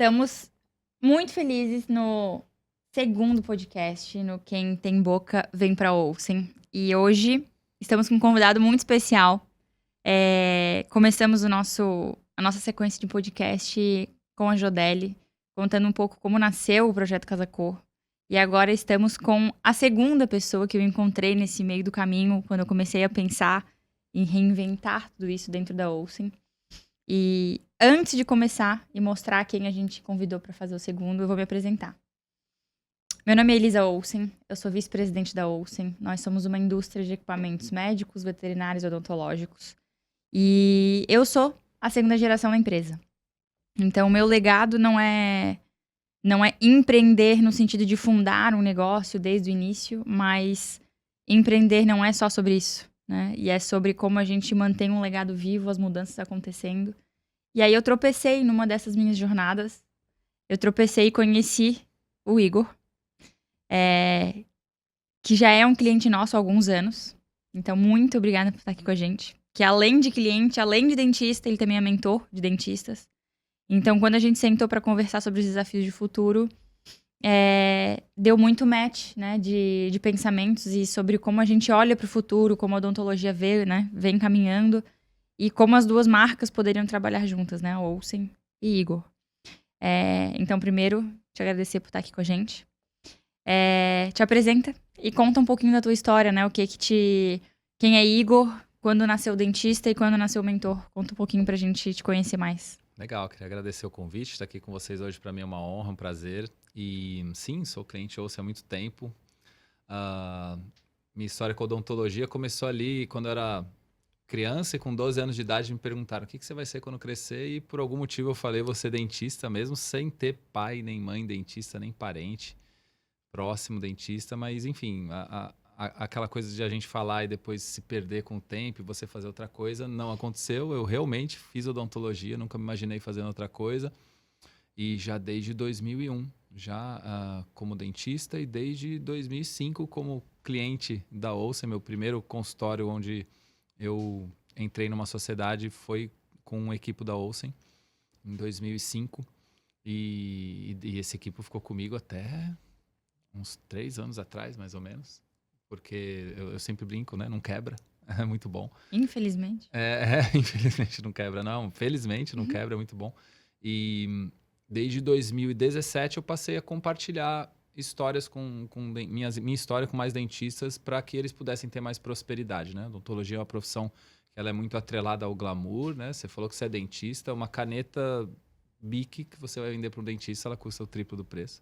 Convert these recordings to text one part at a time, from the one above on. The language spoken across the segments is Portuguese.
Estamos muito felizes no segundo podcast, no Quem Tem Boca Vem Pra Ouçem. E hoje estamos com um convidado muito especial. Começamos a nossa sequência de podcast com a Jodelli, contando um pouco como nasceu o Projeto Casa Cor. E agora estamos com a segunda pessoa que eu encontrei nesse meio do caminho, quando eu comecei a pensar em reinventar tudo isso dentro da Ouçem. E antes de começar e mostrar quem a gente convidou para fazer o segundo, eu vou me apresentar. Meu nome é Elisa Olsen, eu sou vice-presidente da Olsen. Nós somos uma indústria de equipamentos médicos, veterinários e odontológicos. E eu sou a segunda geração da empresa. Então, o meu legado não é empreender no sentido de fundar um negócio desde o início, mas empreender não é só sobre isso, né? E é sobre como a gente mantém um legado vivo, as mudanças acontecendo. E aí eu tropecei numa dessas minhas jornadas. Eu tropecei e conheci o Igor, que já é um cliente nosso há alguns anos. Então, muito obrigada por estar aqui com a gente. Que além de cliente, além de dentista, ele também é mentor de dentistas. Então, quando a gente sentou para conversar sobre os desafios de futuro, deu muito match, né, de pensamentos e sobre como a gente olha para o futuro, como a odontologia vem caminhando e como as duas marcas poderiam trabalhar juntas, né, Olsen e Igor. Então, primeiro, te agradecer por estar aqui com a gente. Te apresenta e conta um pouquinho da tua história, né, quem é Igor, quando nasceu o dentista e quando nasceu o mentor. Conta um pouquinho pra gente te conhecer mais. Legal, queria agradecer o convite, estar aqui com vocês hoje para mim é uma honra, um prazer. E sim, sou cliente Ouçem há muito tempo. Minha história com odontologia começou ali quando eu era criança e com 12 anos de idade me perguntaram o que você vai ser quando crescer e por algum motivo eu falei vou ser dentista mesmo sem ter pai nem mãe dentista, nem parente próximo dentista, mas enfim, aquela coisa de a gente falar e depois se perder com o tempo e você fazer outra coisa, não aconteceu. Eu realmente fiz odontologia, nunca me imaginei fazendo outra coisa. E já desde 2001, já como dentista, e desde 2005 como cliente da Ouçem. Meu primeiro consultório onde eu entrei numa sociedade foi com uma equipe da Ouçem, em 2005. E esse equipe ficou comigo até uns 3 anos atrás, mais ou menos. Porque eu sempre brinco, né? Não quebra. É muito bom. Infelizmente. Infelizmente não quebra, não. Felizmente não quebra, é muito bom. E desde 2017 eu passei a compartilhar histórias minha história com mais dentistas para que eles pudessem ter mais prosperidade, né? Odontologia é uma profissão que ela é muito atrelada ao glamour, né? Você falou que você é dentista, uma caneta Bic que você vai vender para um dentista, ela custa o triplo do preço.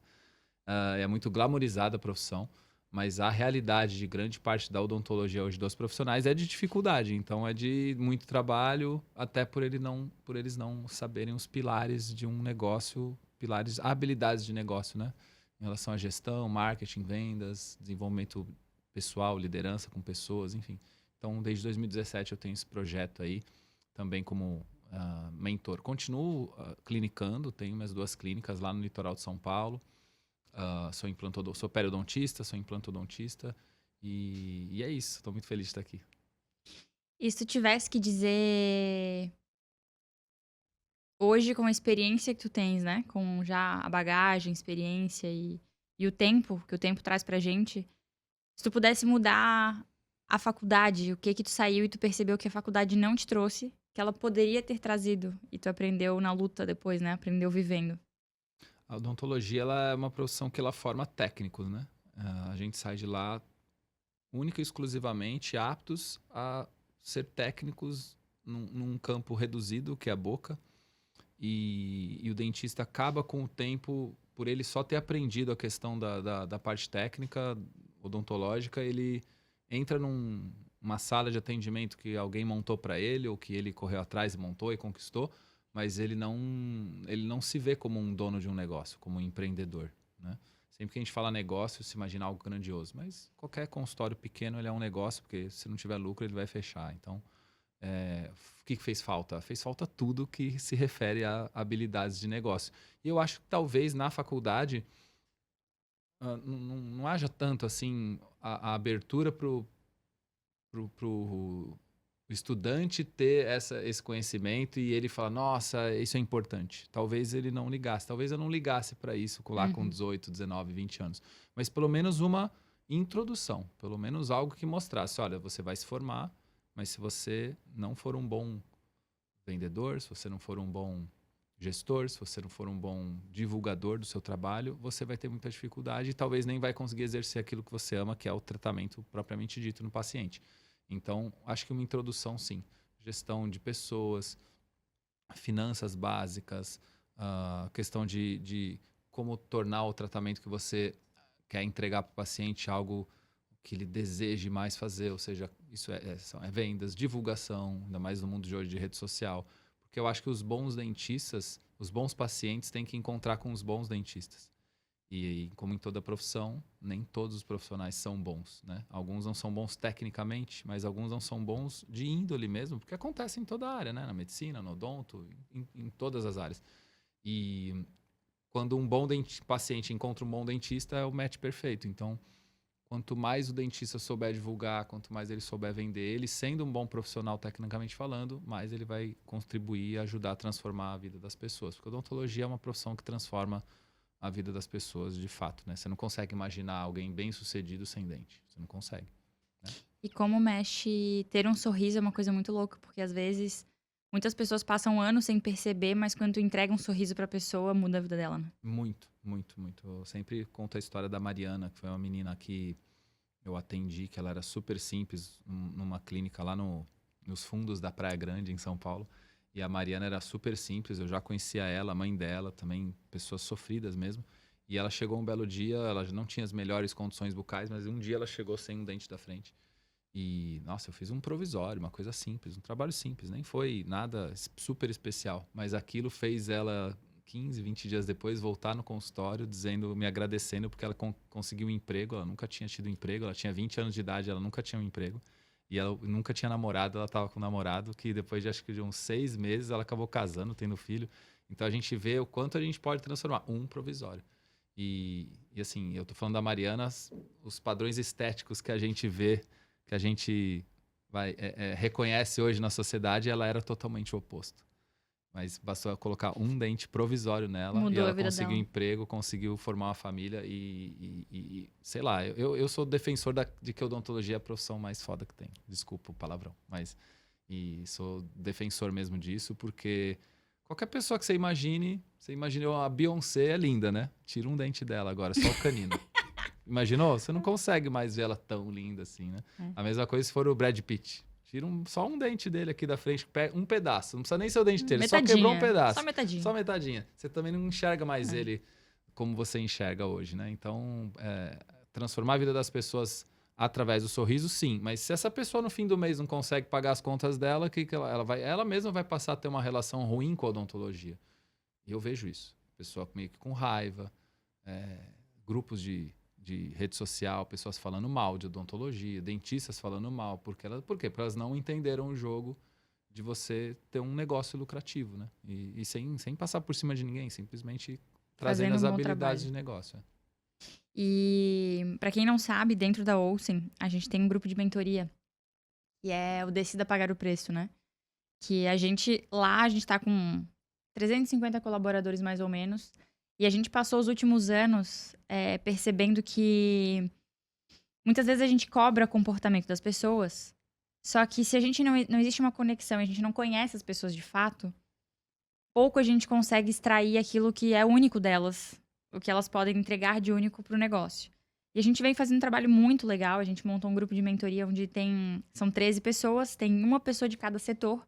É muito glamorizada a profissão, mas a realidade de grande parte da odontologia hoje dos profissionais é de dificuldade. Então é de muito trabalho, até por eles não saberem os pilares de um negócio, habilidades de negócio, né? Em relação à gestão, marketing, vendas, desenvolvimento pessoal, liderança com pessoas, enfim. Então, desde 2017 eu tenho esse projeto aí, também como mentor. Continuo clinicando, tenho minhas 2 clínicas lá no litoral de São Paulo. Sou periodontista, sou implantodontista e é isso. Estou muito feliz de estar aqui. E se tu tivesse que dizer hoje, com a experiência que tu tens, né? Com já a bagagem, experiência e o tempo que o tempo traz pra gente, se tu pudesse mudar a faculdade, o que tu saiu e tu percebeu que a faculdade não te trouxe, que ela poderia ter trazido e tu aprendeu na luta depois, né? Aprendeu vivendo. A odontologia ela é uma profissão que ela forma técnicos, né? A gente sai de lá única e exclusivamente aptos a ser técnicos num campo reduzido, que é a boca. E o dentista acaba com o tempo, por ele só ter aprendido a questão da parte técnica odontológica, ele entra numa sala de atendimento que alguém montou para ele, ou que ele correu atrás e montou e conquistou, mas ele não se vê como um dono de um negócio, como um empreendedor, né? Sempre que a gente fala negócio, se imagina algo grandioso, mas qualquer consultório pequeno ele é um negócio, porque se não tiver lucro ele vai fechar. Então, o que fez falta? Fez falta tudo que se refere a habilidades de negócio. E eu acho que talvez na faculdade não haja tanto assim a abertura pro o estudante ter esse conhecimento e ele falar, nossa, isso é importante. Talvez ele não ligasse, talvez eu não ligasse para isso lá com 18, 19, 20 anos. Mas pelo menos uma introdução, pelo menos algo que mostrasse, olha, você vai se formar, mas se você não for um bom vendedor, se você não for um bom gestor, se você não for um bom divulgador do seu trabalho, você vai ter muita dificuldade e talvez nem vai conseguir exercer aquilo que você ama, que é o tratamento propriamente dito no paciente. Então, acho que uma introdução, sim. Gestão de pessoas, finanças básicas, questão de como tornar o tratamento que você quer entregar para o paciente algo que ele deseje mais fazer, ou seja, isso é vendas, divulgação, ainda mais no mundo de hoje de rede social. Porque eu acho que os bons dentistas, os bons pacientes têm que encontrar com os bons dentistas. E como em toda profissão, nem todos os profissionais são bons, né? Alguns não são bons tecnicamente, mas alguns não são bons de índole mesmo, porque acontece em toda a área, né? Na medicina, no odonto, em todas as áreas. E quando um bom paciente encontra um bom dentista, é o match perfeito. Então, quanto mais o dentista souber divulgar, quanto mais ele souber vender, ele sendo um bom profissional tecnicamente falando, mais ele vai contribuir e ajudar a transformar a vida das pessoas. Porque a odontologia é uma profissão que transforma a vida das pessoas de fato, né? Você não consegue imaginar alguém bem sucedido sem dente. Você não consegue. Né? E como mexe, ter um sorriso é uma coisa muito louca, porque às vezes muitas pessoas passam anos sem perceber, mas quando tu entrega um sorriso pra pessoa, muda a vida dela, né? Muito, muito, muito. Eu sempre conto a história da Mariana, que foi uma menina que eu atendi, que ela era super simples, numa clínica lá nos fundos da Praia Grande, em São Paulo. E a Mariana era super simples, eu já conhecia ela, a mãe dela, também pessoas sofridas mesmo. E ela chegou um belo dia, ela não tinha as melhores condições bucais, mas um dia ela chegou sem um dente da frente. E, nossa, eu fiz um provisório, uma coisa simples, um trabalho simples, nem foi nada super especial. Mas aquilo fez ela, 15, 20 dias depois, voltar no consultório, me agradecendo porque ela conseguiu um emprego. Ela nunca tinha tido emprego, ela tinha 20 anos de idade, ela nunca tinha um emprego. E ela nunca tinha namorado, ela estava com um namorado que depois de acho que de uns 6 meses ela acabou casando, tendo filho. Então a gente vê o quanto a gente pode transformar um provisório. E assim, eu tô falando da Mariana, os padrões estéticos que a gente vê, que a gente reconhece hoje na sociedade, ela era totalmente o oposto. Mas bastou colocar um dente provisório nela. Mudou e ela a vida conseguiu dela. emprego, conseguiu formar uma família e sei lá, eu sou defensor de que a odontologia é a profissão mais foda que tem. Desculpa o palavrão, mas sou defensor mesmo disso, porque qualquer pessoa que você imagine a Beyoncé é linda, né? Tira um dente dela agora, só o canino. Imaginou? Você não consegue mais ver ela tão linda assim, né? A mesma coisa se for o Brad Pitt. Tira só um dente dele aqui da frente, um pedaço. Não precisa nem ser o dente dele, Metadinha. só quebrou um pedaço. Só metadinha. Só metadinha. Você também não enxerga mais ele como você enxerga hoje, né? Então, transformar a vida das pessoas através do sorriso, sim. Mas se essa pessoa no fim do mês não consegue pagar as contas dela, ela mesma vai passar a ter uma relação ruim com a odontologia. E eu vejo isso. Pessoa meio que com raiva, grupos de rede social, pessoas falando mal de odontologia, dentistas falando mal. Por quê? Porque elas não entenderam o jogo de você ter um negócio lucrativo, né? E sem passar por cima de ninguém, simplesmente trazendo as habilidades de negócio. E para quem não sabe, dentro da Olsen, a gente tem um grupo de mentoria, que é o Decida Pagar o Preço, né? Que a gente tá com 350 colaboradores mais ou menos. E a gente passou os últimos anos percebendo que muitas vezes a gente cobra o comportamento das pessoas, só que se a gente não existe uma conexão e a gente não conhece as pessoas de fato, pouco a gente consegue extrair aquilo que é único delas, o que elas podem entregar de único para o negócio. E a gente vem fazendo um trabalho muito legal, a gente montou um grupo de mentoria onde são 13 pessoas, tem uma pessoa de cada setor,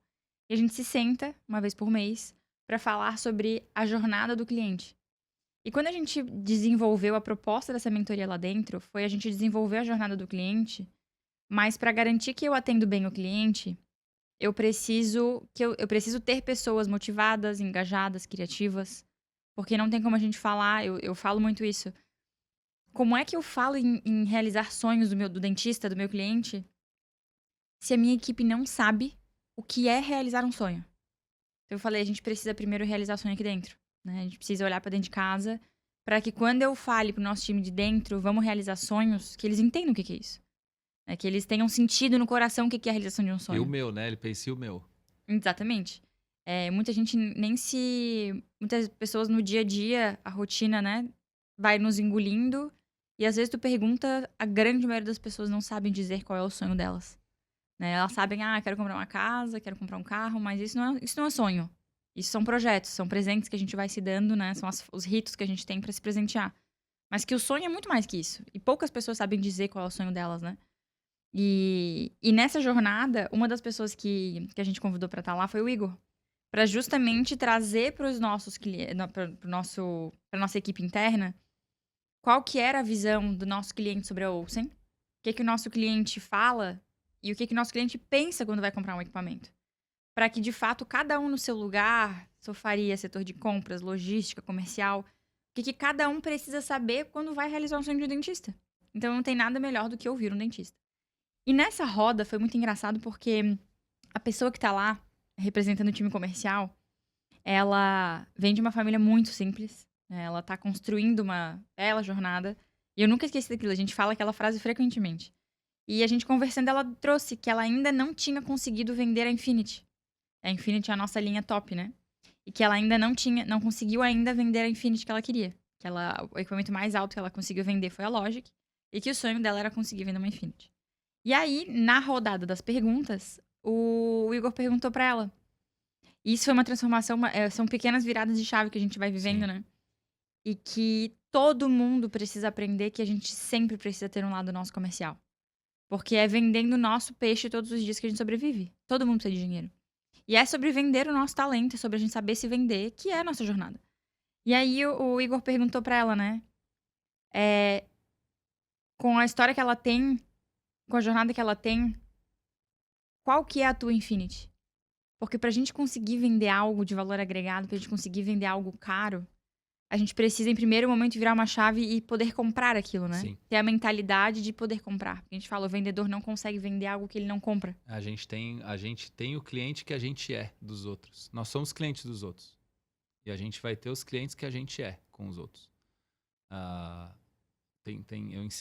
e a gente se senta uma vez por mês para falar sobre a jornada do cliente. E quando a gente desenvolveu a proposta dessa mentoria lá dentro, foi a gente desenvolver a jornada do cliente, mas para garantir que eu atendo bem o cliente, eu preciso ter pessoas motivadas, engajadas, criativas, porque não tem como a gente falar, eu falo muito isso. Como é que eu falo em realizar sonhos do dentista, do meu cliente, se a minha equipe não sabe o que é realizar um sonho? Então eu falei, a gente precisa primeiro realizar sonho aqui dentro. Né? A gente precisa olhar para dentro de casa para que quando eu fale pro nosso time de dentro, vamos realizar sonhos, que eles entendam o que é isso. Né? Que eles tenham sentido no coração o que é a realização de um E sonho. o meu, né? Ele pensa e o meu. Exatamente. Muita gente nem se... Muitas pessoas no dia a dia, a rotina, né? Vai nos engolindo. E às vezes tu pergunta, a grande maioria das pessoas não sabem dizer qual é o sonho delas. Né? Elas sabem, quero comprar uma casa, quero comprar um carro, mas isso não é sonho. Isso são projetos, são presentes que a gente vai se dando, né? São os ritos que a gente tem pra se presentear. Mas que o sonho é muito mais que isso. E poucas pessoas sabem dizer qual é o sonho delas, né? E nessa jornada, uma das pessoas que a gente convidou pra estar lá foi o Igor. Pra justamente trazer pros nossos clientes, pra nossa equipe interna, qual que era a visão do nosso cliente sobre a Olsen, o que o nosso cliente fala e o que o nosso cliente pensa quando vai comprar um equipamento. Para que, de fato, cada um no seu lugar, sofaria, setor de compras, logística, comercial, o que cada um precisa saber quando vai realizar um sonho de um dentista. Então, não tem nada melhor do que ouvir um dentista. E nessa roda foi muito engraçado porque a pessoa que tá lá, representando o time comercial, ela vem de uma família muito simples, né? Ela tá construindo uma bela jornada. E eu nunca esqueci daquilo, a gente fala aquela frase frequentemente. E a gente conversando, ela trouxe que ela ainda não tinha conseguido vender a Infinity. A Infinity é a nossa linha top, né? E que ela ainda não conseguiu ainda vender a Infinity que ela queria. O equipamento mais alto que ela conseguiu vender foi a Logic. E que o sonho dela era conseguir vender uma Infinity. E aí, na rodada das perguntas, o Igor perguntou pra ela. E isso foi uma transformação, são pequenas viradas de chave que a gente vai vivendo, Sim. né? E que todo mundo precisa aprender que a gente sempre precisa ter um lado nosso comercial. Porque é vendendo o nosso peixe todos os dias que a gente sobrevive. Todo mundo precisa de dinheiro. E é sobre vender o nosso talento, é sobre a gente saber se vender, que é a nossa jornada. E aí o Igor perguntou pra ela, né? Com a história que ela tem, com a jornada que ela tem, qual que é a tua Infinity? Porque pra gente conseguir vender algo de valor agregado, pra gente conseguir vender algo caro, a gente precisa, em primeiro momento, virar uma chave e poder comprar aquilo, né? Sim. Ter a mentalidade de poder comprar. A gente fala, o vendedor não consegue vender algo que ele não compra. A gente tem o cliente que a gente é dos outros. Nós somos clientes dos outros. E a gente vai ter os clientes que a gente é com os outros.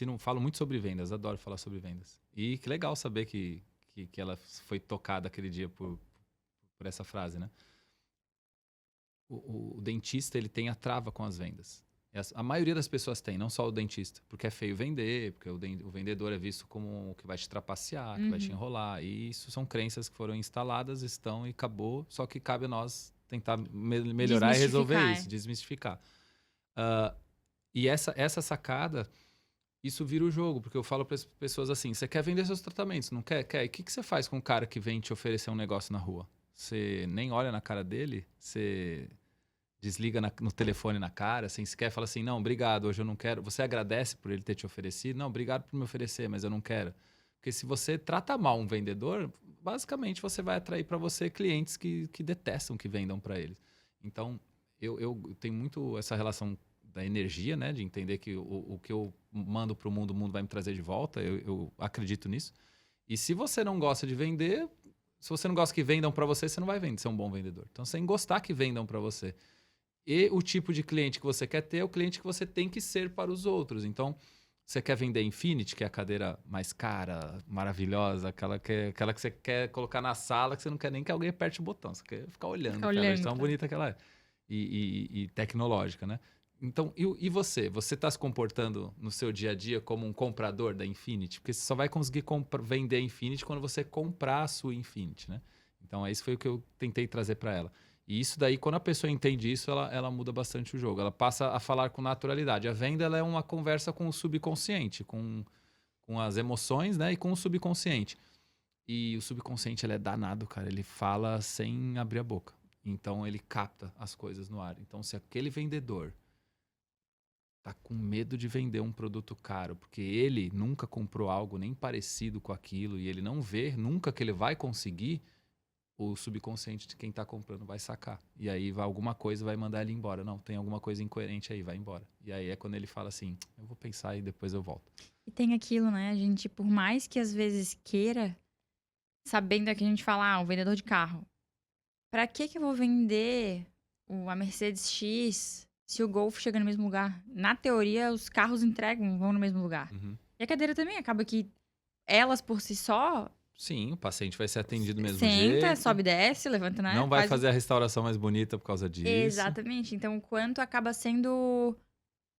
Eu falo muito sobre vendas, adoro falar sobre vendas. E que legal saber que ela foi tocada aquele dia por essa frase, né? O dentista, ele tem a trava com as vendas. A maioria das pessoas tem, não só o dentista. Porque é feio vender, porque o vendedor é visto como o que vai te trapacear, que vai te enrolar. E isso são crenças que foram instaladas, estão e acabou. Só que cabe a nós tentar melhorar e resolver isso, desmistificar. E essa sacada, isso vira o jogo. Porque eu falo para as pessoas assim, você quer vender seus tratamentos, não quer? Quer. E o que você faz com um cara que vem te oferecer um negócio na rua? Você nem olha na cara dele, você desliga no telefone na cara, sem sequer fala assim, não, obrigado, hoje eu não quero. Você agradece por ele ter te oferecido? Não, obrigado por me oferecer, mas eu não quero. Porque se você trata mal um vendedor, basicamente você vai atrair para você clientes que detestam que vendam para eles. Então, eu tenho muito essa relação da energia, né? De entender que o que eu mando para o mundo vai me trazer de volta. Eu acredito nisso. E se você não gosta de vender... Se você não gosta que vendam para você, você não vai ser um bom vendedor. Então, você tem que gostar que vendam para você. E o tipo de cliente que você quer ter é o cliente que você tem que ser para os outros. Então, você quer vender Infinity, que é a cadeira mais cara, maravilhosa, aquela que você quer colocar na sala, que você não quer nem que alguém aperte o botão. Você quer ficar olhando para ela, de tão bonita que ela é. E tecnológica, né? Então, e você? Você está se comportando no seu dia a dia como um comprador da Infinity? Porque você só vai conseguir vender a Infinity quando você comprar a sua Infinity, né? Então, isso foi o que eu tentei trazer para ela. E isso daí, quando a pessoa entende isso, ela muda bastante o jogo. Ela passa a falar com naturalidade. A venda ela é uma conversa com o subconsciente, com as emoções, né? E com o subconsciente. E o subconsciente, ele é danado, cara. Ele fala sem abrir a boca. Então, ele capta as coisas no ar. Então, se aquele vendedor tá com medo de vender um produto caro, porque ele nunca comprou algo nem parecido com aquilo e ele não vê nunca que ele vai conseguir, o subconsciente de quem tá comprando vai sacar. E aí alguma coisa vai mandar ele embora. Não, tem alguma coisa incoerente aí, vai embora. E aí é quando ele fala assim, eu vou pensar e depois eu volto. E tem aquilo, né? A gente, por mais que às vezes queira, sabendo que a gente fala, um vendedor de carro. Pra que eu vou vender a Mercedes X se o Golf chega no mesmo lugar? Na teoria, os carros vão no mesmo lugar. Uhum. E a cadeira também acaba que elas por si só, Sim, o paciente vai ser atendido do mesmo senta, jeito. sobe e desce, levanta, né? Não vai Faz... fazer a restauração mais bonita por causa disso. Exatamente. Então, o quanto acaba sendo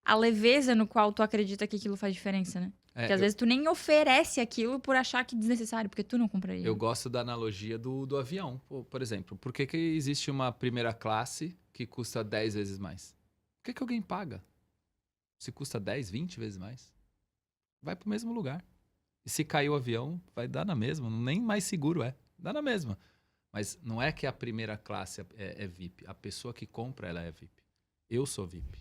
a leveza no qual tu acredita que aquilo faz diferença, né? Porque às Eu, vezes tu nem oferece aquilo por achar que é desnecessário, porque tu não compraria. eu gosto da analogia do avião, por exemplo. Por que existe uma primeira classe que custa 10 vezes mais? Por que alguém paga? Se custa 10, 20 vezes mais, vai pro mesmo lugar. E se cair o avião, vai dar na mesma. Nem mais seguro é. Dá na mesma. Mas não é que a primeira classe é VIP. A pessoa que compra, ela é VIP. Eu sou VIP.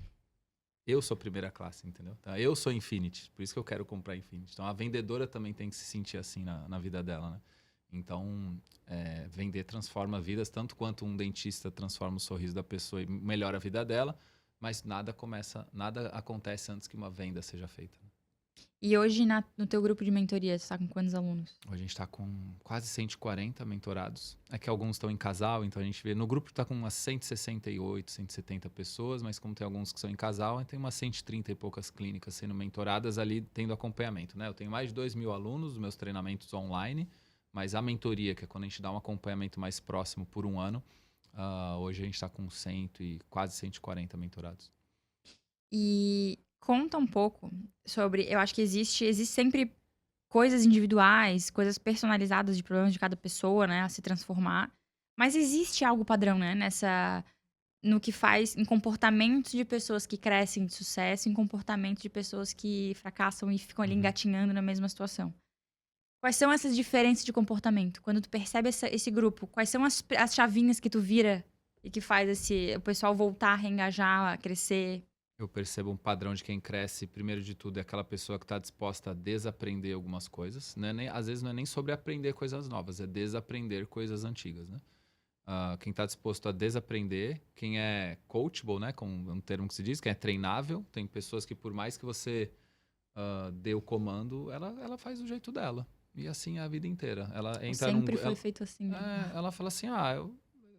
Eu sou primeira classe, entendeu? Então, eu sou Infinity. Por isso que eu quero comprar Infinity. Então, a vendedora também tem que se sentir assim na vida dela, né? Então, vender transforma vidas, tanto quanto um dentista transforma o sorriso da pessoa e melhora a vida dela, mas nada acontece antes que uma venda seja feita. E hoje, no teu grupo de mentoria, você tá com quantos alunos? Hoje a gente está com quase 140 mentorados. É que alguns estão em casal, então a gente vê... No grupo está com umas 168, 170 pessoas, mas como tem alguns que são em casal, tem umas 130 e poucas clínicas sendo mentoradas ali, tendo acompanhamento, né? Eu tenho mais de 2.000 alunos nos meus treinamentos online, mas a mentoria, que é quando a gente dá um acompanhamento mais próximo por um ano, hoje a gente está com 100 e quase 140 mentorados. E conta um pouco sobre... Eu acho que existe sempre coisas individuais, coisas personalizadas de problemas de cada pessoa, né? A se transformar. Mas existe algo padrão, né? No que faz, em comportamentos de pessoas que crescem de sucesso, em comportamentos de pessoas que fracassam e ficam ali engatinhando na mesma situação. Quais são essas diferenças de comportamento? Quando tu percebe esse grupo, quais são as chavinhas que tu vira e que faz o pessoal voltar a reengajar, a crescer? Eu percebo um padrão de quem cresce, primeiro de tudo, é aquela pessoa que está disposta a desaprender algumas coisas. Às vezes não é nem sobre aprender coisas novas, é desaprender coisas antigas, né? Quem está disposto a desaprender, quem é coachable, né? Com um termo que se diz, quem é treinável. Tem pessoas que por mais que você dê o comando, ela faz do jeito dela. E assim é a vida inteira. Ela entra Sempre foi feito assim. ela fala assim,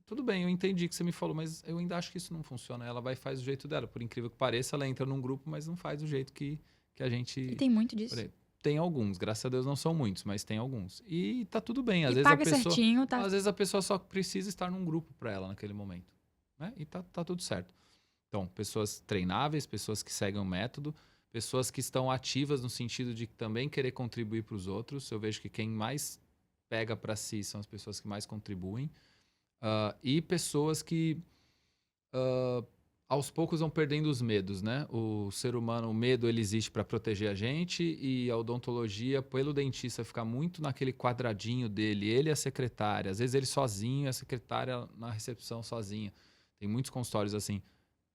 tudo bem, eu entendi que você me falou, mas eu ainda acho que isso não funciona. Ela vai e faz do jeito dela. Por incrível que pareça, ela entra num grupo, mas não faz do jeito que a gente... E tem muito disso. Tem alguns, graças a Deus não são muitos, mas tem alguns. E tá tudo bem. Às E vezes paga certinho, tá? Às vezes a pessoa só precisa estar num grupo para ela naquele momento. Né? E tá tudo certo. Então, pessoas treináveis, pessoas que seguem o método, pessoas que estão ativas no sentido de também querer contribuir para os outros. Eu vejo que quem mais pega para si são as pessoas que mais contribuem. E pessoas que aos poucos vão perdendo os medos, né? O ser humano, o medo, ele existe para proteger a gente, e a odontologia, pelo dentista ficar muito naquele quadradinho dele, ele e a secretária, às vezes ele sozinho, a secretária na recepção sozinha. Tem muitos consultórios assim.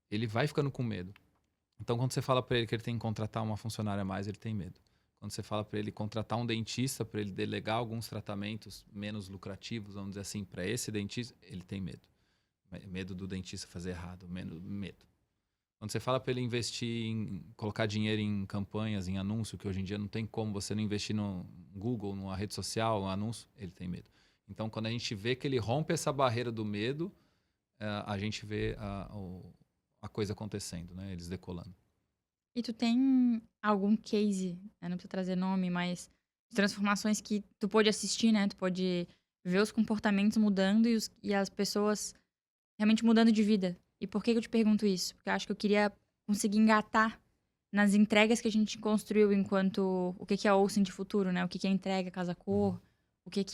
Ele vai ficando com medo. Então, quando você fala para ele que ele tem que contratar uma funcionária a mais, ele tem medo. Quando você fala para ele contratar um dentista, para ele delegar alguns tratamentos menos lucrativos, vamos dizer assim, para esse dentista, ele tem medo. Medo do dentista fazer errado, medo. Quando você fala para ele colocar dinheiro em campanhas, em anúncio, que hoje em dia não tem como você não investir no Google, numa rede social, um anúncio, ele tem medo. Então, quando a gente vê que ele rompe essa barreira do medo, a gente vê a coisa acontecendo, né? Eles decolando. E tu tem algum case, né? Não precisa trazer nome, mas transformações que tu pôde assistir, né? Tu pôde ver os comportamentos mudando e as pessoas realmente mudando de vida. E por que eu te pergunto isso? Porque eu acho que eu queria conseguir engatar nas entregas que a gente construiu enquanto... O que é Olsen de futuro, né? O que é entrega Casa Cor, o que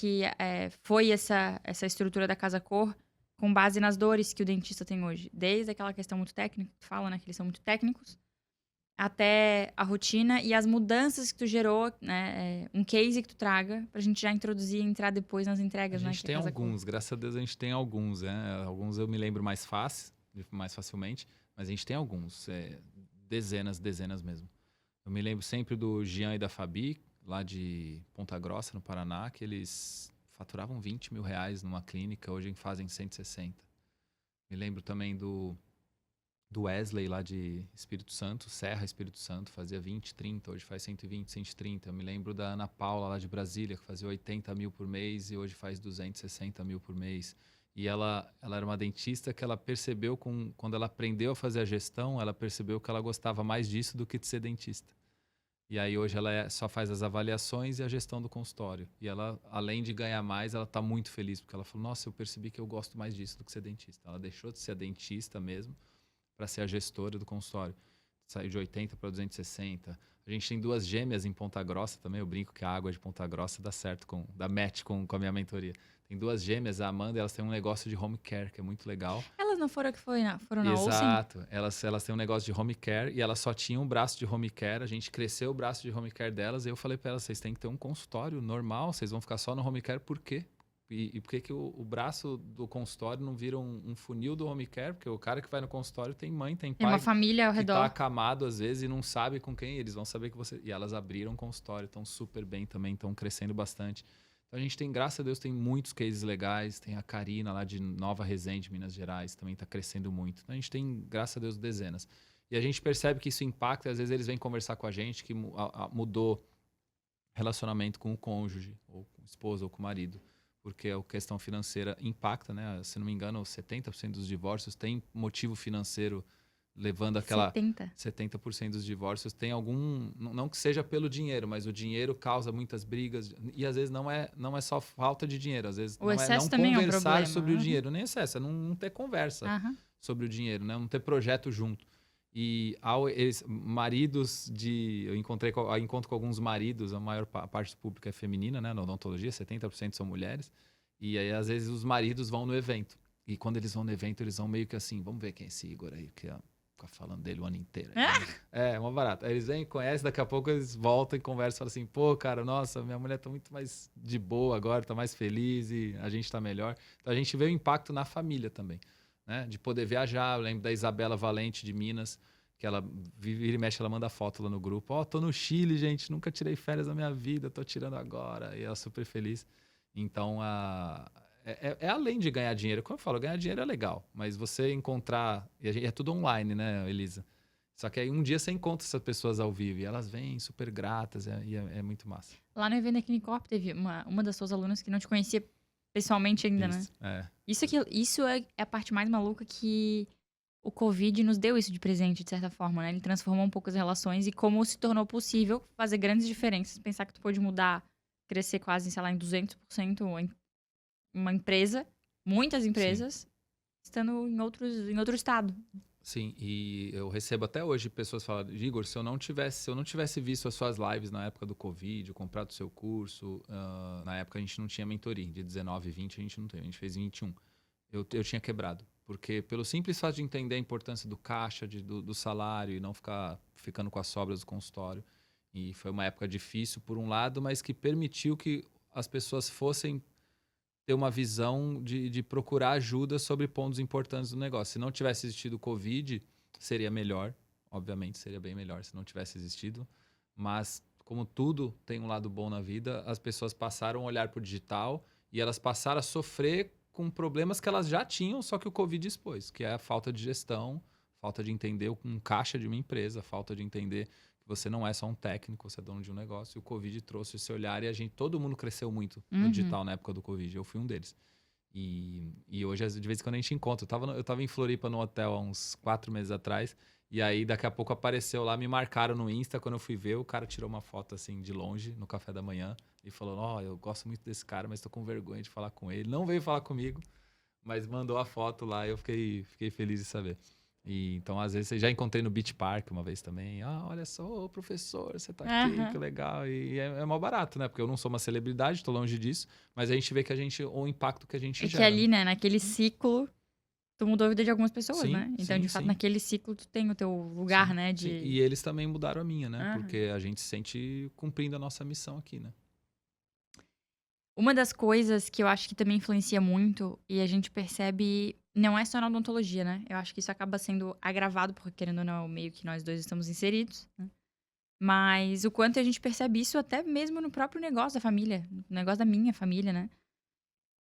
foi essa estrutura da Casa Cor com base nas dores que o dentista tem hoje. Desde aquela questão muito técnica, tu fala, né? Que eles são muito técnicos, até a rotina e as mudanças que tu gerou, né? Um case que tu traga pra gente já introduzir e entrar depois nas entregas, né? A gente tem alguns, graças a Deus a gente tem alguns, né? Alguns eu me lembro mais facilmente, mas a gente tem alguns, dezenas mesmo. Eu me lembro sempre do Jean e da Fabi, lá de Ponta Grossa, no Paraná, que eles faturavam 20 mil reais numa clínica, hoje fazem 160. Me lembro também do Wesley, lá de Espírito Santo, Serra, Espírito Santo, fazia 20, 30, hoje faz 120, 130. Eu me lembro da Ana Paula, lá de Brasília, que fazia 80 mil por mês e hoje faz 260 mil por mês. E ela era uma dentista que ela percebeu, quando ela aprendeu a fazer a gestão, ela percebeu que ela gostava mais disso do que de ser dentista. E aí hoje ela só faz as avaliações e a gestão do consultório. E ela, além de ganhar mais, ela está muito feliz, porque ela falou, nossa, eu percebi que eu gosto mais disso do que ser dentista. Ela deixou de ser a dentista mesmo para ser a gestora do consultório. Saiu de 80 para 260. A gente tem 2 gêmeas em Ponta Grossa também. Eu brinco que a água de Ponta Grossa dá certo, dá match com a minha mentoria. Tem 2 gêmeas, a Amanda, elas têm um negócio de home care, que é muito legal. Elas não foram foram na Olsen? Exato. Elas têm um negócio de home care e elas só tinham um braço de home care. A gente cresceu o braço de home care delas e eu falei para elas, vocês têm que ter um consultório normal, vocês vão ficar só no home care, por quê? E por que o braço do consultório não vira um funil do home care? Porque o cara que vai no consultório tem mãe, tem pai. Tem uma família ao que redor. tá acamado às vezes e não sabe com quem. Eles vão saber que você... E elas abriram um consultório, estão super bem também, estão crescendo bastante. Então a gente tem, graças a Deus, tem muitos cases legais. Tem a Karina lá de Nova Resende, Minas Gerais, também está crescendo muito. Então a gente tem, graças a Deus, dezenas. E a gente percebe que isso impacta. Às vezes eles vêm conversar com a gente que mudou relacionamento com o cônjuge, ou com a esposa, ou com o marido. Porque a questão financeira impacta, né? Se não me engano, 70% dos divórcios tem motivo financeiro levando aquela... 70% dos divórcios tem algum... Não que seja pelo dinheiro, mas o dinheiro causa muitas brigas. E às vezes não é só falta de dinheiro. Às vezes o excesso também é um problema. Conversar sobre o dinheiro. Nem excesso, é não ter conversa sobre o dinheiro, né? Não ter projeto junto. E maridos de... Eu encontro com alguns maridos, a maior parte do público é feminina, né? Na odontologia, 70% são mulheres. E aí, às vezes, os maridos vão no evento. E quando eles vão no evento, eles vão meio que assim, vamos ver quem é esse Igor aí, que fica falando dele o ano inteiro. É uma barata. Aí eles vêm, conhecem, daqui a pouco eles voltam e conversam, falam assim, pô, cara, nossa, minha mulher tá muito mais de boa agora, tá mais feliz e a gente tá melhor. Então, a gente vê o impacto na família também. Né? De poder viajar. Eu lembro da Isabela Valente de Minas, que ela vira e mexe, ela manda foto lá no grupo. Tô no Chile, gente, nunca tirei férias na minha vida, tô tirando agora. E ela super feliz. Então, é além de ganhar dinheiro. Como eu falo, ganhar dinheiro é legal, mas você encontrar... E é tudo online, né, Elisa? Só que aí um dia você encontra essas pessoas ao vivo e elas vêm super gratas e é muito massa. Lá no evento da Clinicorp teve uma das suas alunas que não te conhecia pessoalmente ainda, isso, né? Isso é a parte mais maluca que o Covid nos deu isso de presente, de certa forma, né? Ele transformou um pouco as relações e como se tornou possível fazer grandes diferenças. Pensar que tu pôde mudar, crescer quase, sei lá, em 200% em uma empresa, muitas empresas, estando em outro estado. Sim, e eu recebo até hoje pessoas falando, Igor, se eu não tivesse visto as suas lives na época do Covid, comprado o seu curso, na época a gente não tinha mentoria, de 19 e 20 a gente não teve, a gente fez em 21. Eu tinha quebrado, porque pelo simples fato de entender a importância do caixa, do salário e não ficando com as sobras do consultório. E foi uma época difícil por um lado, mas que permitiu que as pessoas fossem ter uma visão de procurar ajuda sobre pontos importantes do negócio. Se não tivesse existido o Covid, seria melhor. Obviamente, seria bem melhor se não tivesse existido. Mas, como tudo tem um lado bom na vida, as pessoas passaram a olhar para o digital e elas passaram a sofrer com problemas que elas já tinham, só que o Covid expôs, que é a falta de gestão, falta de entender um caixa de uma empresa, falta de entender que você não é só um técnico, você é dono de um negócio. E o Covid trouxe esse olhar e todo mundo cresceu muito no digital na época do Covid. Eu fui um deles. E hoje, de vez em quando, a gente encontra. Eu tava em Floripa no hotel há uns 4 meses atrás. E aí, daqui a pouco, apareceu lá, me marcaram no Insta. Quando eu fui ver, o cara tirou uma foto, assim, de longe, no café da manhã. E falou, eu gosto muito desse cara, mas tô com vergonha de falar com ele. Não veio falar comigo, mas mandou a foto lá e eu fiquei feliz de saber. Então, às vezes, eu já encontrei no Beach Park uma vez também. Olha só, professor, você tá aqui, que legal. E é mó barato, né? Porque eu não sou uma celebridade, tô longe disso. Mas a gente vê que o impacto que a gente gera. É que ali, né, naquele ciclo, tu mudou a vida de algumas pessoas, sim, né? Então, sim, de fato, sim. naquele ciclo, tu tem o teu lugar, sim, né? Sim. E eles também mudaram a minha, né? Porque a gente se sente cumprindo a nossa missão aqui, né? Uma das coisas que eu acho que também influencia muito, e a gente percebe, não é só na odontologia, né? Eu acho que isso acaba sendo agravado, porque querendo ou não, é o meio que nós dois estamos inseridos, né? Mas o quanto a gente percebe isso até mesmo no próprio negócio da família, no negócio da minha família, né?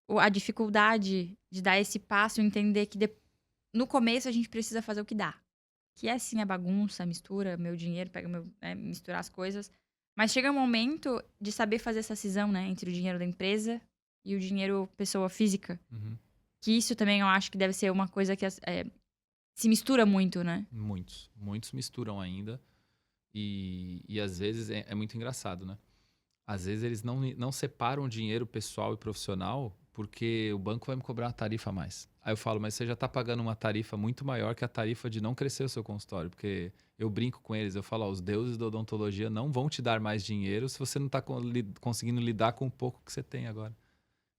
A dificuldade de dar esse passo, entender que no começo a gente precisa fazer o que dá. Que é sim a bagunça, mistura meu dinheiro, misturar as coisas. Mas chega um momento de saber fazer essa cisão, né? Entre o dinheiro da empresa e o dinheiro pessoa física. Que isso também eu acho que deve ser uma coisa que se mistura muito, né? Muitos misturam ainda. E às vezes é muito engraçado, né? Às vezes eles não separam o dinheiro pessoal e profissional porque o banco vai me cobrar uma tarifa a mais. Aí eu falo, mas você já está pagando uma tarifa muito maior que a tarifa de não crescer o seu consultório. Porque eu brinco com eles, eu falo, ó, os deuses da odontologia não vão te dar mais dinheiro se você não está conseguindo lidar com o pouco que você tem agora.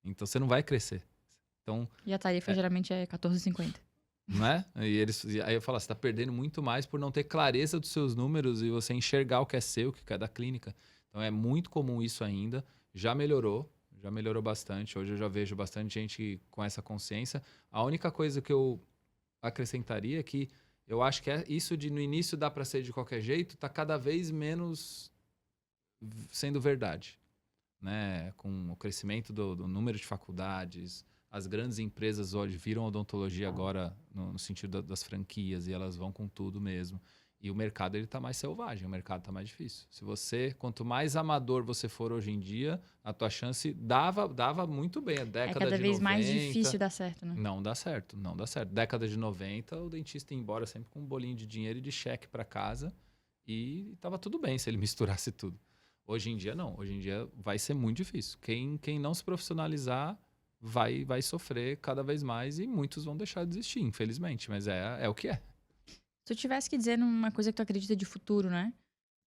Então você não vai crescer. Então, E a tarifa geralmente é R$14,50. não é? E aí eu falo, você está perdendo muito mais por não ter clareza dos seus números e você enxergar o que é seu, o que é da clínica. Então é muito comum isso ainda. Já melhorou bastante. Hoje eu já vejo bastante gente com essa consciência. A única coisa que eu acrescentaria é que eu acho que isso de no início dá para ser de qualquer jeito, está cada vez menos sendo verdade, né? Com o crescimento do número de faculdades, as grandes empresas hoje viram a odontologia agora no sentido das franquias e elas vão com tudo mesmo. E o mercado ele tá mais selvagem, o mercado tá mais difícil. Se você, quanto mais amador você for hoje em dia, a tua chance dava muito bem. A década É cada de vez 90, mais difícil dar certo, né? não dá certo, não dá certo. Década de 90, o dentista ia embora sempre com um bolinho de dinheiro e de cheque para casa e tava tudo bem se ele misturasse tudo. Hoje em dia, não. Hoje em dia vai ser muito difícil. Quem não se profissionalizar vai sofrer cada vez mais e muitos vão deixar de desistir, infelizmente. Mas é o que é. Se tu tivesse que dizer uma coisa que tu acredita de futuro, né?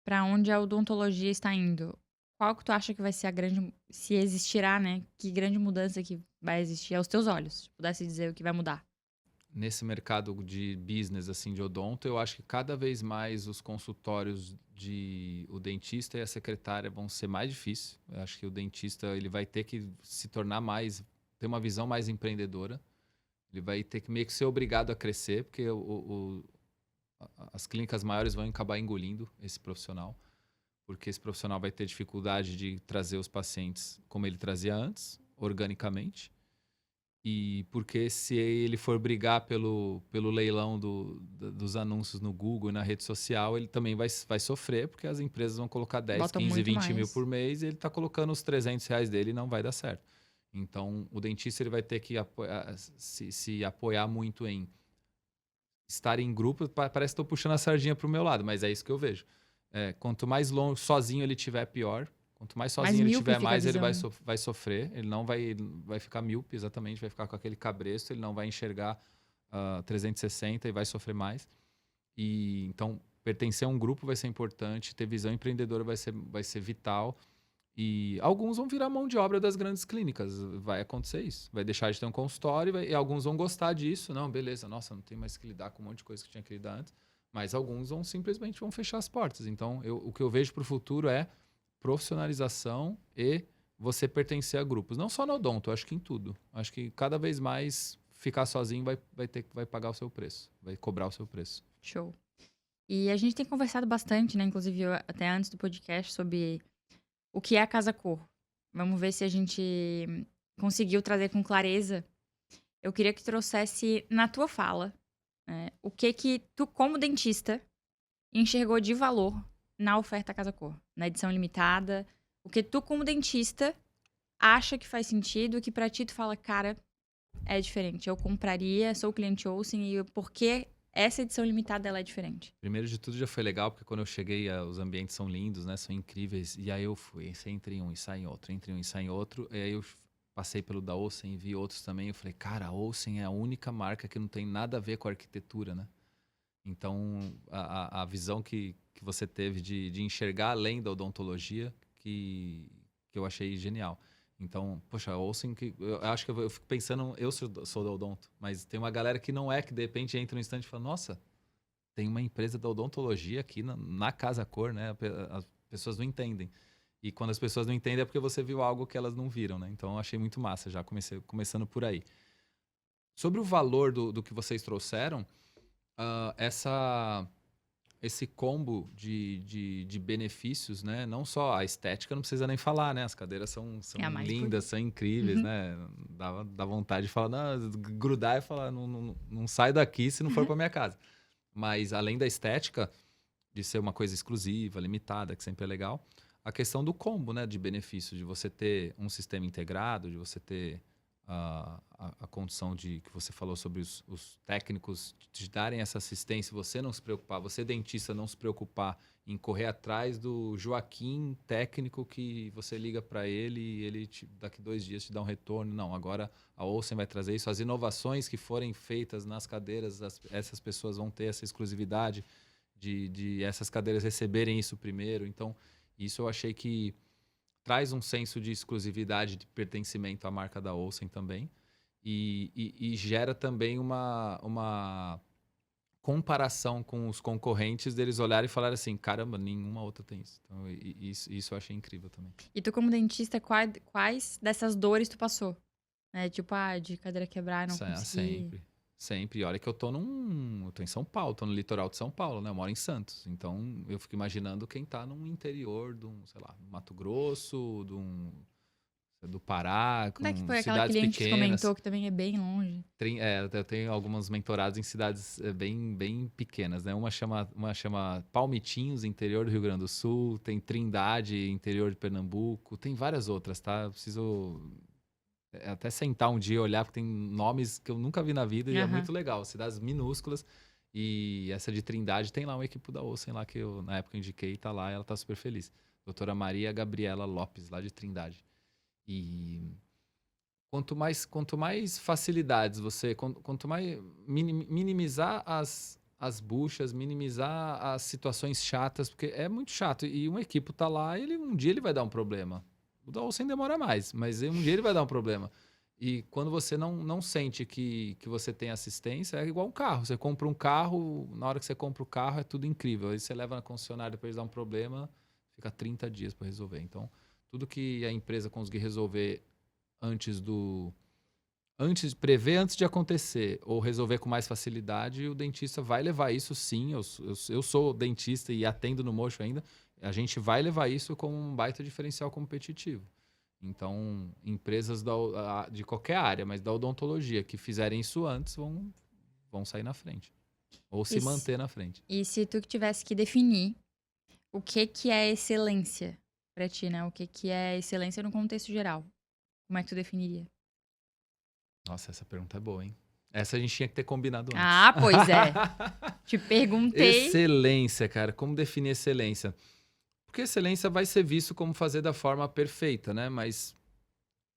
Pra onde a odontologia está indo, qual que tu acha que vai ser a grande... Se existirá, né? Que grande mudança que vai existir aos teus olhos? Se pudesse dizer o que vai mudar. Nesse mercado de business, assim, de odonto, eu acho que cada vez mais os consultórios o dentista e a secretária vão ser mais difíceis. Eu acho que o dentista ele vai ter que se tornar mais, ter uma visão mais empreendedora. Ele vai ter que meio que ser obrigado a crescer, porque as clínicas maiores vão acabar engolindo esse profissional, porque esse profissional vai ter dificuldade de trazer os pacientes como ele trazia antes, organicamente. E porque se ele for brigar pelo leilão dos anúncios no Google e na rede social, ele também vai sofrer, porque as empresas vão colocar 10, Botam 15, muito 20 mil mais. por mês e ele está colocando os R$300 dele e não vai dar certo. Então, o dentista ele vai ter que se apoiar muito em estar em grupo. Parece que estou puxando a sardinha para o meu lado, mas é isso que eu vejo. Quanto mais longe, sozinho ele tiver, pior. Quanto mais sozinho ele míope tiver, fica a mais ele visão. vai sofrer. Ele não vai ficar míope, exatamente, vai ficar com aquele cabresto, ele não vai enxergar 360 e vai sofrer mais. E então, pertencer a um grupo vai ser importante, ter visão empreendedora vai ser vital. E alguns vão virar mão de obra das grandes clínicas, vai acontecer isso. Vai deixar de ter um consultório e alguns vão gostar disso. Não, beleza, nossa, não tem mais que lidar com um monte de coisa que tinha que lidar antes. Mas alguns simplesmente vão fechar as portas. Então, o que eu vejo para o futuro é profissionalização e você pertencer a grupos. Não só no odonto, acho que em tudo. Acho que cada vez mais ficar sozinho vai pagar o seu preço, vai cobrar o seu preço. Show. E a gente tem conversado bastante, né? Inclusive, até antes do podcast, sobre o que é a Casa Cor. Vamos ver se a gente conseguiu trazer com clareza. Eu queria que trouxesse na tua fala, né, o que tu, como dentista, enxergou de valor na oferta Casa Cor, na edição limitada. O que tu, como dentista, acha que faz sentido, que pra ti tu fala, cara, é diferente. Eu compraria, sou cliente Olsen e por que essa edição limitada ela é diferente? Primeiro de tudo já foi legal, porque quando eu cheguei, os ambientes são lindos, né? São incríveis. E aí eu fui, você entra em um e sai em outro, entra em um e sai em outro. E aí eu passei pelo da Olsen e vi outros também. Eu falei, cara, a Olsen é a única marca que não tem nada a ver com a arquitetura, né? Então, a visão que você teve de enxergar além da odontologia, que eu achei genial. Então, poxa, a Olsen, eu acho que eu fico pensando, eu sou da odonto, mas tem uma galera que não é, que de repente entra no instante e fala, nossa, tem uma empresa da odontologia aqui na Casa Cor, né? As pessoas não entendem. E quando as pessoas não entendem é porque você viu algo que elas não viram, né? Então, eu achei muito massa, já começando por aí. Sobre o valor do que vocês trouxeram, esse combo de benefícios, né? Não só a estética, não precisa nem falar, né? As cadeiras são É a mais lindas, são incríveis, né? Dá vontade de falar, não, grudar e falar, não sai daqui se não for para minha casa. Mas além da estética, de ser uma coisa exclusiva, limitada, que sempre é legal, a questão do combo, né? De benefícios, de você ter um sistema integrado, de você ter a condição de que você falou sobre os técnicos te darem essa assistência, você não se preocupar, você dentista não se preocupar em correr atrás do Joaquim técnico que você liga para ele e ele daqui 2 dias te dá um retorno. Não, agora a Olsen vai trazer isso. As inovações que forem feitas nas cadeiras, essas pessoas vão ter essa exclusividade de essas cadeiras receberem isso primeiro. Então, isso eu achei que traz um senso de exclusividade, de pertencimento à marca da Olsen também. E gera também uma comparação com os concorrentes deles olharem e falarem assim, caramba, nenhuma outra tem isso. Então, isso eu achei incrível também. E tu, como dentista, quais dessas dores tu passou? Tipo, de cadeira quebrar, não consegui. Sempre. E olha que eu tô em São Paulo, tô no litoral de São Paulo, né? Eu moro em Santos. Então, eu fico imaginando quem tá no interior de sei lá, Mato Grosso, do Pará, com Como é que foi aquela cidades cliente que pequenas. comentou que também é bem longe? Eu tenho algumas mentorados em cidades bem pequenas, né? Uma chama Palmitinhos, interior do Rio Grande do Sul. Tem Trindade, interior de Pernambuco. Tem várias outras, tá? Eu preciso até sentar um dia e olhar, porque tem nomes que eu nunca vi na vida e é muito legal. Cidades minúsculas. E essa de Trindade tem lá uma equipe da Olsen lá que eu, na época, indiquei, tá lá e ela tá super feliz. Doutora Maria Gabriela Lopes, lá de Trindade. E quanto mais facilidades quanto mais minimizar as buchas, minimizar as situações chatas, porque é muito chato. E uma equipe tá lá, um dia ele vai dar um problema. O da Olsen demora mais, mas um dia ele vai dar um problema. E quando você não sente que você tem assistência, é igual um carro. Você compra um carro, na hora que você compra o carro é tudo incrível. Aí você leva na concessionária, depois dá um problema, fica 30 dias para resolver. Então, tudo que a empresa conseguir resolver antes de acontecer ou resolver com mais facilidade, o dentista vai levar isso sim. Eu sou dentista e atendo no Mocho ainda. A gente vai levar isso como um baita diferencial competitivo. Então, empresas de qualquer área, mas da odontologia, que fizerem isso antes, vão sair na frente. Ou se manter na frente. E se tu tivesse que definir o que é excelência pra ti, né? O que é excelência no contexto geral? Como é que tu definiria? Nossa, essa pergunta é boa, hein? Essa a gente tinha que ter combinado antes. Ah, pois é. Te perguntei. Excelência, cara. Como definir excelência? Porque excelência vai ser visto como fazer da forma perfeita, né? Mas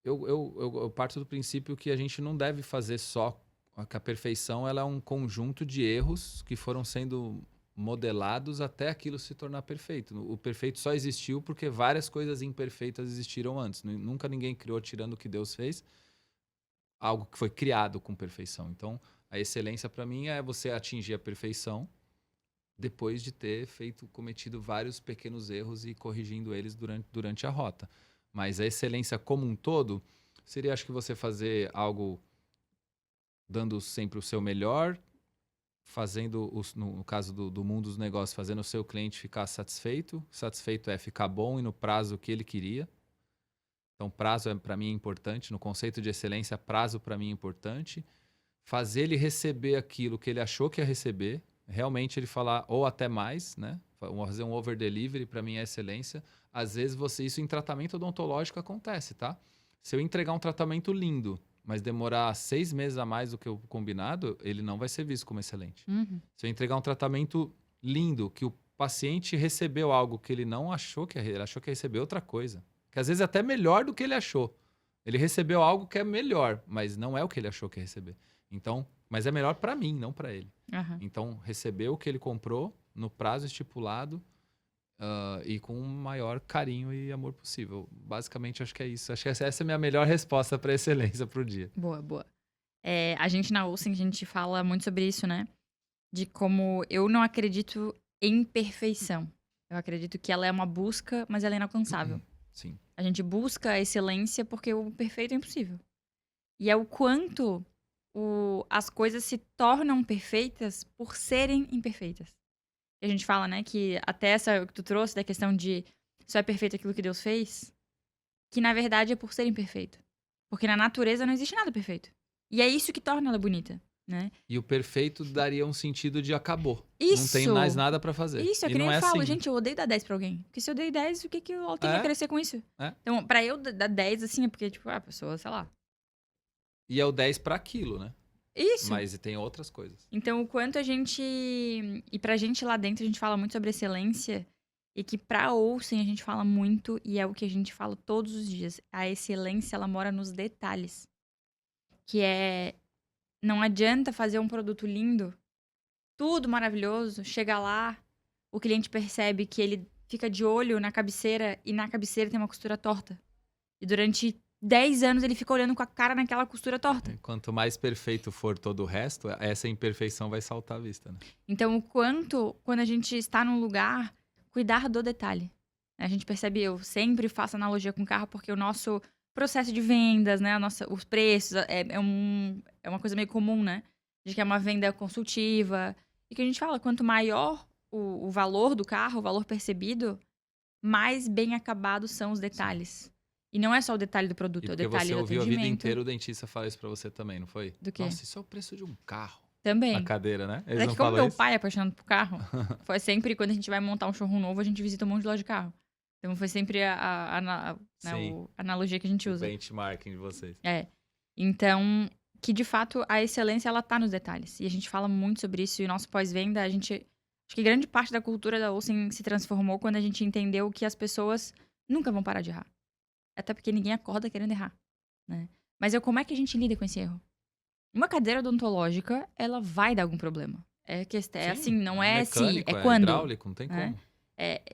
eu parto do princípio que a gente não deve fazer só que a perfeição, ela é um conjunto de erros que foram sendo modelados até aquilo se tornar perfeito. O perfeito só existiu porque várias coisas imperfeitas existiram antes. Nunca ninguém criou, tirando o que Deus fez, algo que foi criado com perfeição. Então, a excelência para mim é você atingir a perfeição depois de ter cometido vários pequenos erros e corrigindo eles durante a rota. Mas a excelência como um todo seria, acho que você fazer algo dando sempre o seu melhor, fazendo, no caso do mundo dos negócios, fazendo o seu cliente ficar satisfeito. Satisfeito é ficar bom e no prazo que ele queria. Então, prazo para mim é importante. No conceito de excelência, prazo para mim é importante. Fazer ele receber aquilo que ele achou que ia receber. Realmente ele falar, ou até mais, né? Fazer um over-delivery, para mim é excelência. Às vezes, isso em tratamento odontológico acontece, tá? Se eu entregar um tratamento lindo, mas demorar 6 meses a mais do que o combinado, ele não vai ser visto como excelente. Uhum. Se eu entregar um tratamento lindo, que o paciente recebeu algo que ele não achou ele achou que ia receber outra coisa. Que às vezes é até melhor do que ele achou. Ele recebeu algo que é melhor, mas não é o que ele achou que ia receber. Então, mas é melhor para mim, não para ele. Uhum. Então, recebeu o que ele comprou no prazo estipulado e com o maior carinho e amor possível. Basicamente, acho que é isso. Acho que essa é a minha melhor resposta para excelência pro dia. Boa, boa. A gente na Olsen, a gente fala muito sobre isso, né? De como eu não acredito em perfeição. Eu acredito que ela é uma busca, mas ela é inalcançável. Sim. A gente busca a excelência porque o perfeito é impossível. E é o quanto as coisas se tornam perfeitas por serem imperfeitas. E a gente fala, né, que até essa que tu trouxe da questão de só é perfeito aquilo que Deus fez, que na verdade é por ser imperfeito. Porque na natureza não existe nada perfeito. E é isso que torna ela bonita, né? E o perfeito daria um sentido de acabou. Isso. Não tem mais nada pra fazer. Isso, é e que nem não eu é falo, assim. gente, eu odeio dar 10 pra alguém. Porque se eu dei 10, o que eu tenho a crescer com isso? Então, pra eu dar 10, assim, é porque, tipo, a pessoa, sei lá. E é o 10 pra aquilo, né? Isso. Mas tem outras coisas. Então, o quanto a gente... E pra gente lá dentro, a gente fala muito sobre excelência. E que pra Olsen a gente fala muito e é o que a gente fala todos os dias. A excelência, ela mora nos detalhes. Que é, não adianta fazer um produto lindo, tudo maravilhoso, chega lá, o cliente percebe que ele fica de olho na cabeceira e na cabeceira tem uma costura torta. E durante 10 anos ele fica olhando com a cara naquela costura torta. Quanto mais perfeito for todo o resto, essa imperfeição vai saltar à vista, né? Então, o quanto, quando a gente está num lugar, cuidar do detalhe. A gente percebe, eu sempre faço analogia com o carro, porque o nosso processo de vendas, né? Os preços, é uma coisa meio comum, né? De que é uma venda consultiva. E que a gente fala, quanto maior o valor do carro, o valor percebido, mais bem acabados são os detalhes. E não é só o detalhe do produto, E é o porque detalhe você do ouviu a vida atendimento. inteira o dentista falar isso pra você também, não foi? Do quê? Nossa, isso é o preço de um carro. Também. A cadeira, né? Eles É não que como falam meu isso? pai é apaixonado por carro, foi sempre quando a gente vai montar um showroom novo, a gente visita um monte de loja de carro. Então foi sempre né, Sim. a analogia que a gente O usa. benchmarking de vocês. É. Então, que de fato a excelência ela tá nos detalhes. E a gente fala muito sobre isso. E o nosso pós-venda, a gente. Acho que grande parte da cultura da Olsen se transformou quando a gente entendeu que as pessoas nunca vão parar de errar. Até porque ninguém acorda querendo errar. Né? Mas como é que a gente lida com esse erro? Uma cadeira odontológica, ela vai dar algum problema. Sim, assim, não é se, mecânico, é quando. hidráulico, não tem né? como.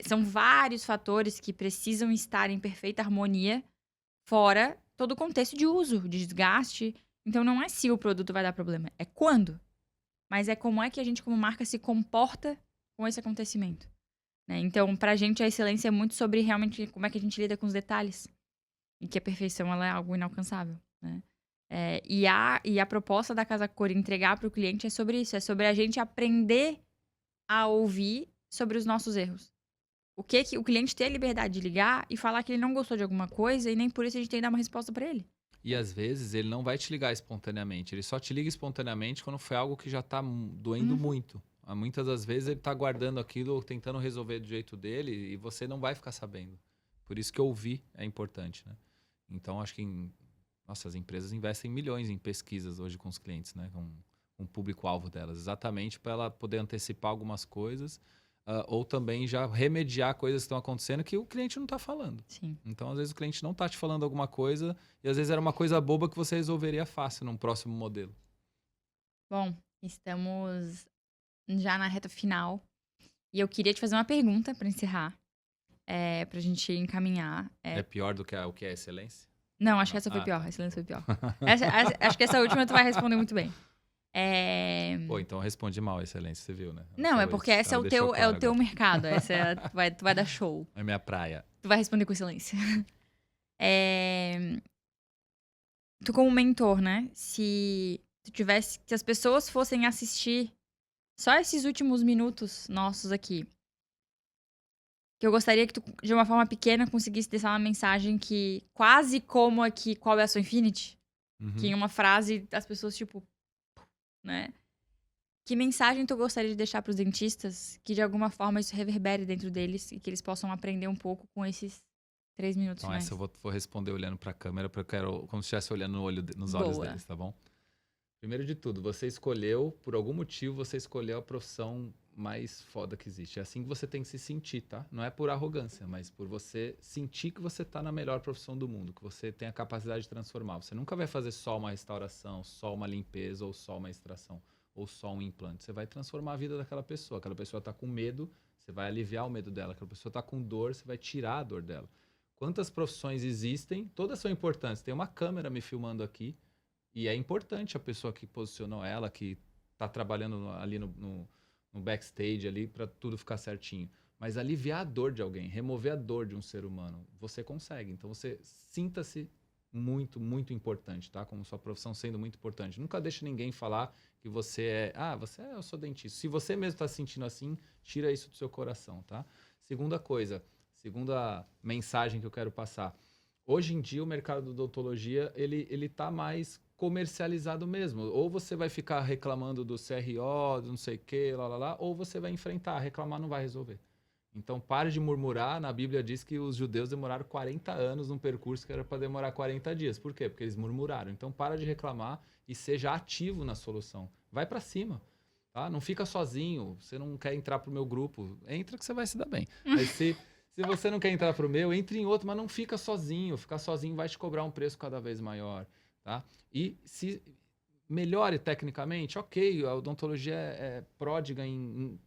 São vários fatores que precisam estar em perfeita harmonia, fora todo o contexto de uso, de desgaste. Então, não é se o produto vai dar problema, é quando. Mas é como é que a gente, como marca, se comporta com esse acontecimento. Né? Então, pra gente, a excelência é muito sobre realmente como é que a gente lida com os detalhes. E que a perfeição ela é algo inalcançável. Né? E a proposta da Casa Cor entregar para o cliente é sobre isso. É sobre a gente aprender a ouvir sobre os nossos erros. O cliente ter a liberdade de ligar e falar que ele não gostou de alguma coisa e nem por isso a gente tem que dar uma resposta para ele. E às vezes ele não vai te ligar espontaneamente. Ele só te liga espontaneamente quando foi algo que já tá doendo muito. Muitas das vezes ele tá guardando aquilo, tentando resolver do jeito dele e você não vai ficar sabendo. Por isso que ouvir é importante, né? Então, acho que as empresas investem milhões em pesquisas hoje com os clientes, né? Com o público-alvo delas. Exatamente para ela poder antecipar algumas coisas ou também já remediar coisas que estão acontecendo que o cliente não está falando. Sim. Então, às vezes, o cliente não está te falando alguma coisa e às vezes era uma coisa boba que você resolveria fácil num próximo modelo. Bom, estamos já na reta final. E eu queria te fazer uma pergunta para encerrar. Pra gente encaminhar. É pior do que o que é excelência? Não, acho que essa foi pior. A excelência foi pior. Acho que essa última tu vai responder muito bem. Pô, então eu respondi mal a excelência, você viu, né? Não, é porque esse é o teu mercado. Tu vai dar show. É minha praia. Tu vai responder com excelência. Tu como mentor, né? Se as pessoas fossem assistir só esses últimos minutos nossos aqui, que eu gostaria que tu, de uma forma pequena, conseguisse deixar uma mensagem que, quase como aqui, qual é a sua Infinity? Que em uma frase, as pessoas, tipo, né? Que mensagem tu gostaria de deixar pros dentistas que, de alguma forma, isso reverbere dentro deles e que eles possam aprender um pouco com esses 3 minutos então, finais? essa eu vou responder olhando pra câmera, porque eu quero como se estivesse olhando nos olhos deles, tá bom? Primeiro de tudo, você escolheu, por algum motivo, você escolheu a profissão mais foda que existe. É assim que você tem que se sentir, tá? Não é por arrogância, mas por você sentir que você tá na melhor profissão do mundo, que você tem a capacidade de transformar. Você nunca vai fazer só uma restauração, só uma limpeza, ou só uma extração, ou só um implante. Você vai transformar a vida daquela pessoa. Aquela pessoa tá com medo, você vai aliviar o medo dela. Aquela pessoa tá com dor, você vai tirar a dor dela. Quantas profissões existem? Todas são importantes. Tem uma câmera me filmando aqui, e é importante a pessoa que posicionou ela, que tá trabalhando ali no backstage ali para tudo ficar certinho. Mas aliviar a dor de alguém, remover a dor de um ser humano, você consegue. Então você sinta-se muito, muito importante, tá? Como sua profissão sendo muito importante. Nunca deixe ninguém falar que você eu sou dentista. Se você mesmo está se sentindo assim, tira isso do seu coração, tá? Segunda mensagem que eu quero passar. Hoje em dia o mercado da odontologia, ele tá mais comercializado mesmo. Ou você vai ficar reclamando do CRO, do não sei o que, ou você vai enfrentar, reclamar não vai resolver. Então pare de murmurar. Na Bíblia diz que os judeus demoraram 40 anos num percurso que era para demorar 40 dias. Por quê? Porque eles murmuraram. Então para de reclamar e seja ativo na solução. Vai para cima. tá? Não fica sozinho. Você não quer entrar pro meu grupo, entra que você vai se dar bem. Mas se você não quer entrar pro meu, entre em outro, mas não fica sozinho. Ficar sozinho vai te cobrar um preço cada vez maior, tá? E se melhore tecnicamente, ok, a odontologia é pródiga em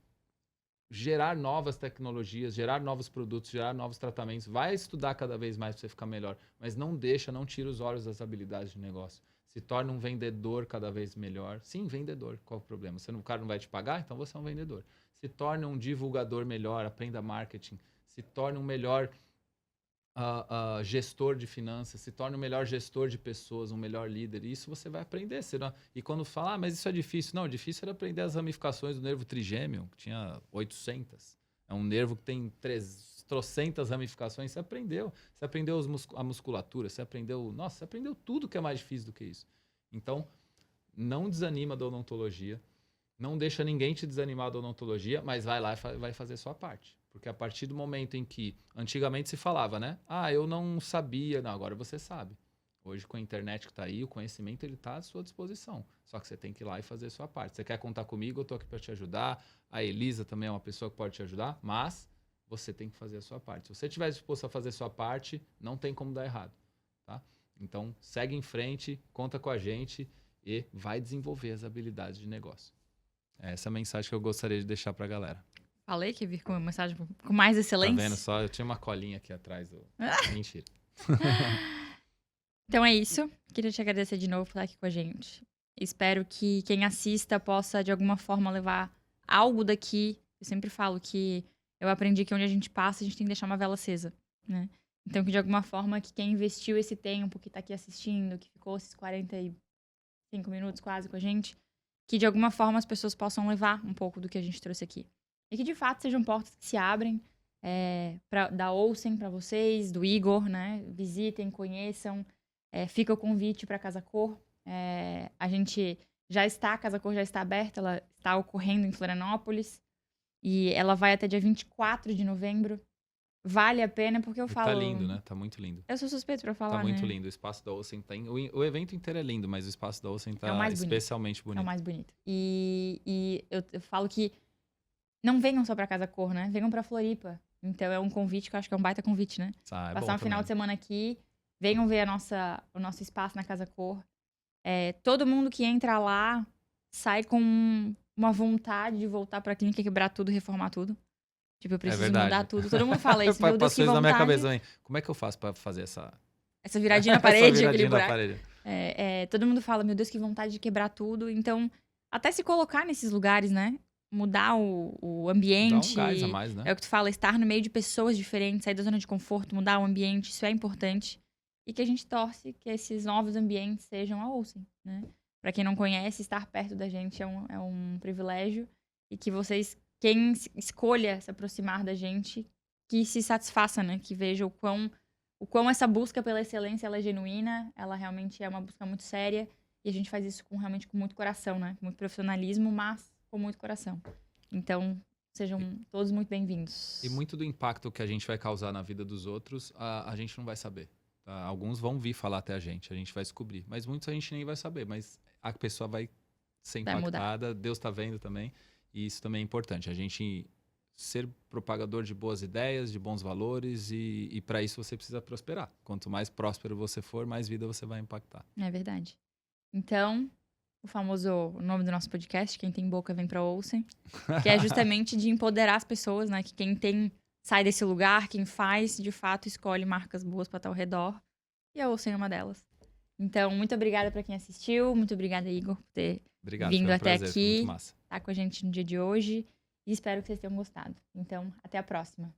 gerar novas tecnologias, gerar novos produtos, gerar novos tratamentos. Vai estudar cada vez mais para você ficar melhor, mas não tira os olhos das habilidades de negócio. Se torne um vendedor cada vez melhor. Sim, vendedor. Qual é o problema? O cara não vai te pagar, então você é um vendedor. Se torne um divulgador melhor, aprenda marketing. Se torne um melhor gestor de finanças, se torne um melhor gestor de pessoas, um melhor líder. Isso você vai aprender. E quando fala, mas isso é difícil. Não, difícil era aprender as ramificações do nervo trigêmeo, que tinha 800. É um nervo que tem 300 ramificações. Você aprendeu. Você aprendeu a musculatura, você aprendeu tudo que é mais difícil do que isso. Então, não desanima da odontologia. Não deixa ninguém te desanimar da odontologia, mas vai lá e vai fazer a sua parte. Porque a partir do momento em que antigamente se falava, né? Eu não sabia. Não, agora você sabe. Hoje, com a internet que está aí, o conhecimento ele está à sua disposição. Só que você tem que ir lá e fazer a sua parte. Você quer contar comigo? Eu estou aqui para te ajudar. A Elisa também é uma pessoa que pode te ajudar, mas você tem que fazer a sua parte. Se você estiver disposto a fazer a sua parte, não tem como dar errado, tá? Então, segue em frente, conta com a gente e vai desenvolver as habilidades de negócio. Essa é a mensagem que eu gostaria de deixar para a galera. Falei que ia vir com uma mensagem com mais excelência. Tá vendo só? Eu tinha uma colinha aqui atrás. Mentira. Então é isso. Queria te agradecer de novo por estar aqui com a gente. Espero que quem assista possa, de alguma forma, levar algo daqui. Eu sempre falo que eu aprendi que onde a gente passa, a gente tem que deixar uma vela acesa, né? Então, que de alguma forma, que quem investiu esse tempo, que tá aqui assistindo, que ficou esses 45 minutos quase com a gente, que de alguma forma as pessoas possam levar um pouco do que a gente trouxe aqui. E que de fato sejam portas que se abrem da Olsen para vocês, do Igor, né? Visitem, conheçam. Fica o convite para a Casa Cor. A Casa Cor já está aberta, ela está ocorrendo em Florianópolis. E ela vai até dia 24 de novembro. Vale a pena, porque eu falo... Tá lindo, né? Tá muito lindo. Eu sou suspeito pra falar, Tá muito né? lindo. O espaço da Olsen tá... O evento inteiro é lindo, mas o espaço da Olsen tá especialmente bonito. É o mais bonito. E eu falo que não venham só pra Casa Cor, né? Venham pra Floripa. Então é um convite que eu acho que é um baita convite, né? Passar um final de semana aqui. Venham ver o nosso espaço na Casa Cor. Todo mundo que entra lá sai com uma vontade de voltar pra clínica, quebrar tudo, reformar tudo. Tipo, eu preciso mudar tudo. Todo mundo fala isso. Meu Deus, que vontade. Na minha cabeça também. Como é que eu faço pra fazer essa viradinha na parede, aquele buraco? Todo mundo fala, meu Deus, que vontade de quebrar tudo. Então, até se colocar nesses lugares, né? Mudar o ambiente. Dá um gás a mais, né? É o que tu fala, estar no meio de pessoas diferentes, sair da zona de conforto, mudar o ambiente, isso é importante. E que a gente torce que esses novos ambientes sejam a Olsen, né? Pra quem não conhece, estar perto da gente é um privilégio. E que vocês, quem escolha se aproximar da gente, que se satisfaça, né? Que veja o quão essa busca pela excelência ela é genuína, ela realmente é uma busca muito séria. E a gente faz isso realmente com muito coração, né? Com muito profissionalismo, mas com muito coração. Então, sejam todos muito bem-vindos. E muito do impacto que a gente vai causar na vida dos outros, a gente não vai saber. Tá? Alguns vão vir falar até a gente vai descobrir. Mas muitos a gente nem vai saber, mas a pessoa vai ser impactada, Deus está vendo também. E isso também é importante. A gente ser propagador de boas ideias, de bons valores e para isso você precisa prosperar. Quanto mais próspero você for, mais vida você vai impactar. É verdade. Então, o nome do nosso podcast, Quem Tem Boca Vem Pra Olsen, que é justamente de empoderar as pessoas, né? Que quem sai desse lugar, quem faz, de fato, escolhe marcas boas para estar ao redor. E a Olsen é uma delas. Então, muito obrigada para quem assistiu. Muito obrigada, Igor, por ter vindo até aqui. Tá com a gente no dia de hoje. E espero que vocês tenham gostado. Então, até a próxima.